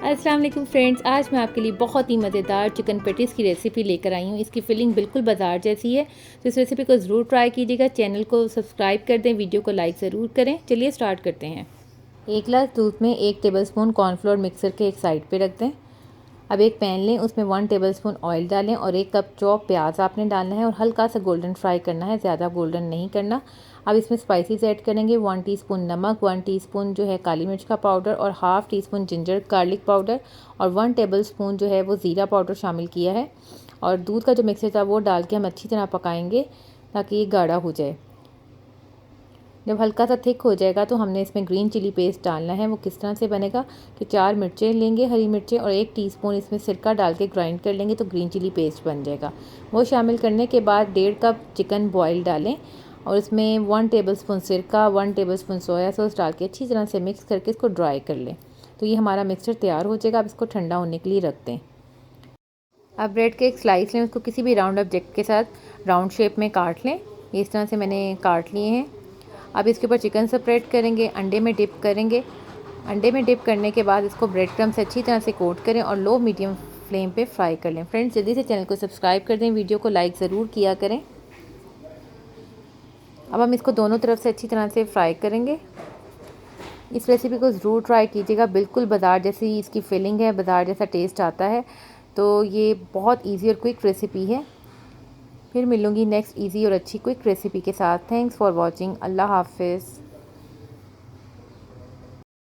अस्सलाम वालेकुम फ्रेंड्स, आज मैं आपके लिए बहुत ही मज़ेदार चिकन पेटीज़ की रेसिपी लेकर आई हूँ। इसकी फिलिंग बिल्कुल बाजार जैसी है, तो इस रेसिपी को ज़रूर ट्राई कीजिएगा। चैनल को सब्सक्राइब कर दें, वीडियो को लाइक ज़रूर करें। चलिए स्टार्ट करते हैं। 1 गिलास दूध में 1 टेबलस्पून कॉर्नफ्लोर मिक्सर के एक साइड पे रख दें। अब एक पैन लें, उसमें 1 टेबलस्पून ऑयल डालें और 1 कप चॉप प्याज आपने डालना है और हल्का सा गोल्डन फ्राई करना है, ज़्यादा गोल्डन नहीं करना। अब इसमें स्पाइसेस ऐड करेंगे। 1 टीस्पून नमक, 1 टीस्पून जो है काली मिर्च का पाउडर और half teaspoon ginger garlic powder और 1 टेबलस्पून जो है वो ज़ीरा पाउडर शामिल किया है। और दूध का जो मिक्सर था वो डाल के हम अच्छी तरह पकाएंगे ताकि ये गाढ़ा हो जाए। जब हल्का सा थिक हो जाएगा तो हमने इसमें ग्रीन चिली पेस्ट डालना है। वो किस तरह से बनेगा कि 4 मिर्चें लेंगे, हरी मिर्चें, और 1 टीस्पून इसमें सिरका डाल के ग्राइंड कर लेंगे तो ग्रीन चिली पेस्ट बन जाएगा। वो शामिल करने के बाद 1.5 कप चिकन बॉयल डालें और इसमें 1 टेबलस्पून सिरका, 1 टेबलस्पून सोया सॉस डाल के अच्छी तरह से मिक्स करके इसको ड्राई कर लें। तो ये हमारा मिक्सचर तैयार हो जाएगा। अब इसको ठंडा होने के लिए रख दें। अब ब्रेड के एक स्लाइस लें, उसको किसी भी राउंड ऑब्जेक्ट के साथ राउंड शेप में काट लें। इस तरह से मैंने काट लिए हैं। अब इसके ऊपर चिकन स्प्रेड करेंगे, अंडे में डिप करेंगे। अंडे में डिप करने के बाद इसको ब्रेड क्रम्ब से अच्छी तरह से कोट करें और लो मीडियम फ्लेम पे फ्राई कर लें। फ्रेंड्स, जल्दी से चैनल को सब्सक्राइब कर दें, वीडियो को लाइक ज़रूर किया करें। अब हम इसको दोनों तरफ से अच्छी तरह से फ्राई करेंगे। इस रेसिपी को ज़रूर ट्राई कीजिएगा, बिल्कुल बाज़ार जैसी इसकी फीलिंग है, बाज़ार जैसा टेस्ट आता है। तो ये बहुत ईजी और क्विक रेसिपी है। फिर मिलूँगी नेक्स्ट ईजी और अच्छी क्विक रेसिपी के साथ। Thanks for watching. अल्लाह हाफिज़।